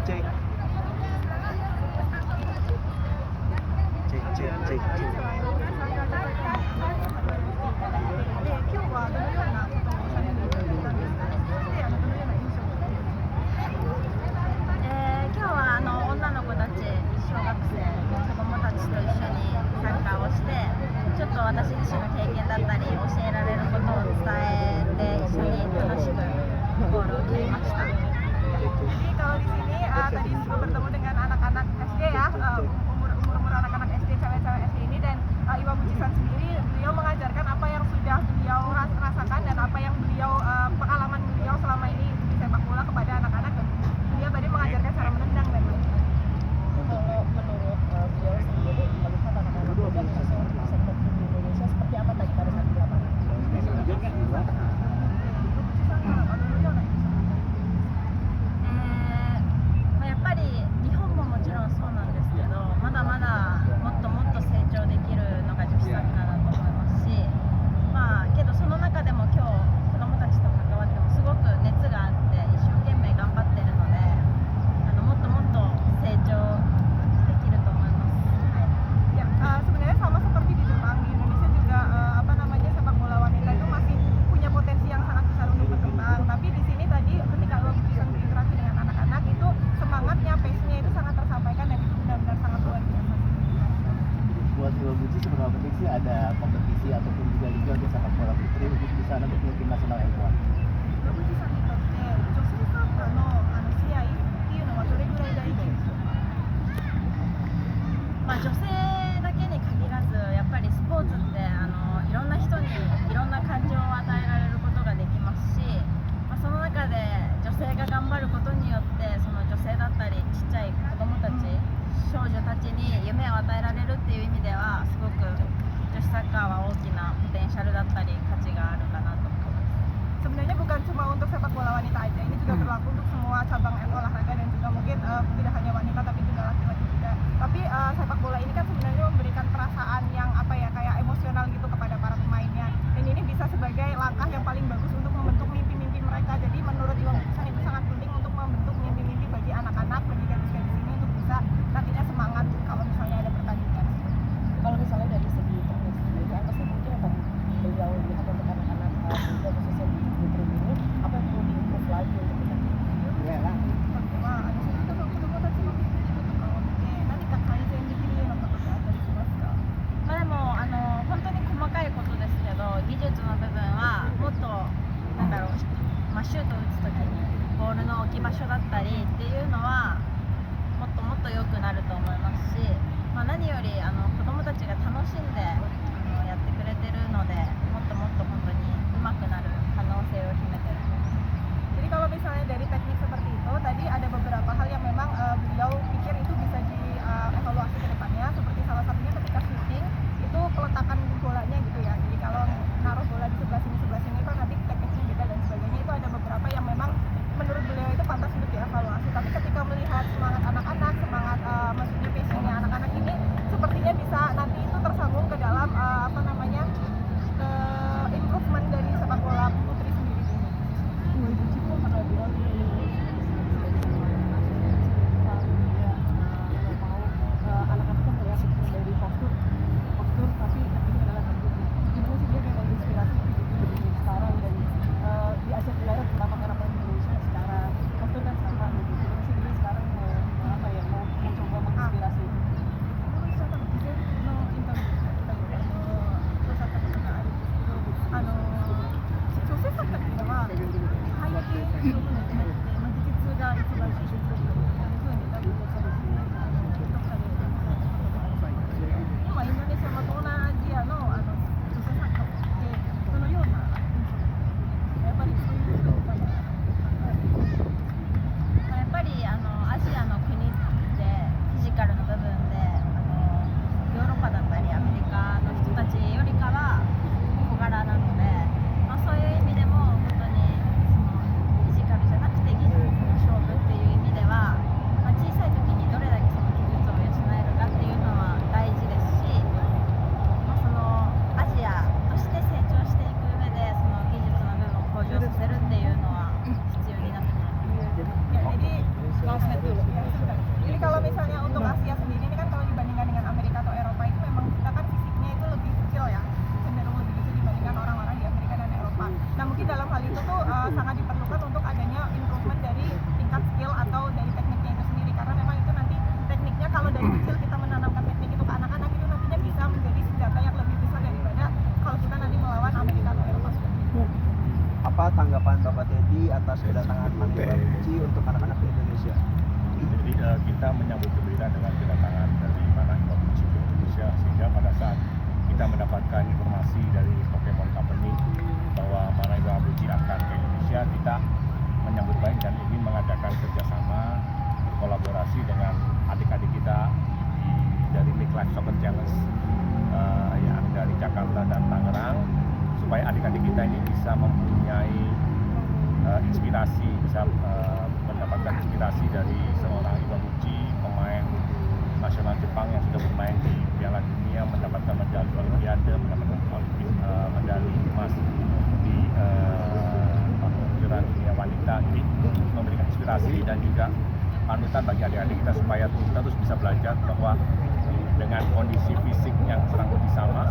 cek. Cek cek cek cek. で、今日はどのようなことをされる予定なんですか？そしてどのような印象を受けていますか？今日は女の子たち、小学生、子供たちと一緒にサッカーをして、ちょっと私自身の経験だったり、教えられることを伝えて、一緒に楽しくゴールを決めました。 Jadi kalau di sini tadi juga bertemu dengan anak-anak SD ya, umur anak-anak SD, cewek-cewek SD ini, dan Iwa Mujisan sendiri, beliau mengajarkan apa yang sudah beliau rasakan dan apa yang beliau pengalaman beliau selama ini di sepak bola kepada anak-anak, dan beliau tadi mengajarkan cara menendang dan lain-lain. Kalau menurut beliau sendiri melihat anak-anak muda khususnya untuk sepak bola di Indonesia seperti apa tadi pada saat di lapangan? やっぱり日本ももちろんそうなんですけど、まだまだもっともっと成長できるのが女子サッカーだと思いますし、けどその中でも今日子どもたちと関わってもすごく熱があって一生懸命頑張ってるので、もっともっと成長できると思います。Ya, sebenarnya sama seperti di Jepang, di Indonesia juga sepak bola wanita itu masih punya potensi yang sangat besar untuk berkembang. Tapi di sini tadi ketika Iwa Mujisan berinteraksi dengan anak-anak itu semangatnya, pace-nya itu sangat tersampaikan, dan itu benar-benar sangat luar biasa. Buat Iwa Muji seberapa penting sih ada kompetisi ataupun juga liga untuk sepak bola putri untuk bisa nanti punya tim nasional yang kuat? イワムジさんにとって女性サッカーの試合っていうのはどれぐらい大事ですか？女性だけに限らず、やっぱりスポーツっていろんな人にいろんな感情を与えられることができますし、その中で女性が頑張ることによってその女性だったりちっちゃい子供たち、少女たちに夢を与えられるっていう意味ではすごく女子サッカーは大きなポテンシャルだったり価値があるかなと思います。 Sebenarnya bukan cuma untuk sepak bola wanita aja, ini juga berlaku untuk semua cabang olahraga, dan juga mungkin tidak hanya wanita tapi juga laki-laki juga. Tapi sepak bola ini kan sebenarnya memberikan perasaan yang kayak emosional gitu kepada para pemainnya, dan ini bisa sebagai langkah yang paling bagus untuk membentuk mimpi-mimpi mereka. Jadi menurut Iwa Mujisan itu sangat penting untuk membentuk mimpi-mimpi bagi anak-anak, bagi gadis-gadis ini untuk bisa nantinya semangat kalau misalnya ada pertandingan. Kalau misalnya dari segi teknis sendiri, apa sih mungkin yang tadi beliau lihat untuk anak-anak muda khususnya di putri ini, apa yang perlu diimprove lagi untuk kita? Ya lah. 子供たちの技術とかを見て何か改善できるようなことってあったりしますか？でも本当に細かいことですけど、技術の部分はもっとシュートを打つときにボールの置き場所だったりっていうのはもっともっと良くなると思いますし、何より子どもたちが楽しんでやってくれてるので、もっともっと本当に上手くなる可能性を秘めてる。 Jadi kalau misalnya dari teknik seperti itu, tadi ada beberapa hal yang memang beliau pikir itu bisa dievaluasi ke depannya, seperti salah satunya ketika shooting, itu peletakan bolanya gitu ya. Jadi kalau naruh bola di sebelah sini kan nanti tekniknya beda dan sebagainya, itu ada beberapa yang memang menurut beliau itu pantas untuk dievaluasi. Tapi ketika melihat semangat anak-anak, maksudnya passionnya anak-anak ini, sepertinya bisa nanti itu tersambung ke dalam improvement dari sepak bola putri sendiri di Indonesia. Bapak Teddy atas kedatangan Manila Buci untuk anak-anak di Indonesia. Jadi kita menyambut gembira dengan kedatangan dari Mana Iwabuchi ke Indonesia, sehingga pada saat kita mendapatkan informasi dari Pokemon Company bahwa Mana Iwabuchi akan ke Indonesia, kita menyambut baik dan ingin mengadakan kerjasama kolaborasi dengan adik-adik kita dari Make Life Soccer Challenge yang dari Jakarta dan Tangerang, supaya adik-adik kita ini bisa mempunyai inspirasi, bisa mendapatkan inspirasi dari seorang Iwabuchi, pemain nasional Jepang yang sudah bermain di Piala Dunia, mendapatkan medali Olimpiade, mendapatkan medali emas di kejuaraan dunia wanita. Ini memberikan inspirasi dan juga panutan bagi adik-adik kita supaya kita terus bisa belajar bahwa dengan kondisi fisik yang kurang lebih sama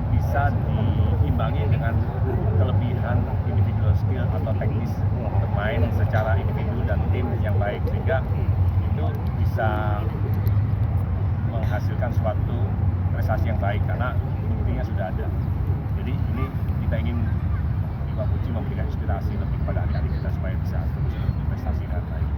bisa diimbangi dengan kelebihan individual skill atau teknis bermain secara individu dan tim yang baik, sehingga itu bisa menghasilkan suatu prestasi yang baik karena buktinya sudah ada. Jadi ini kita ingin Iwabuchi memberikan inspirasi lebih kepada adik-adik kita supaya bisa terus berprestasi dengan baik.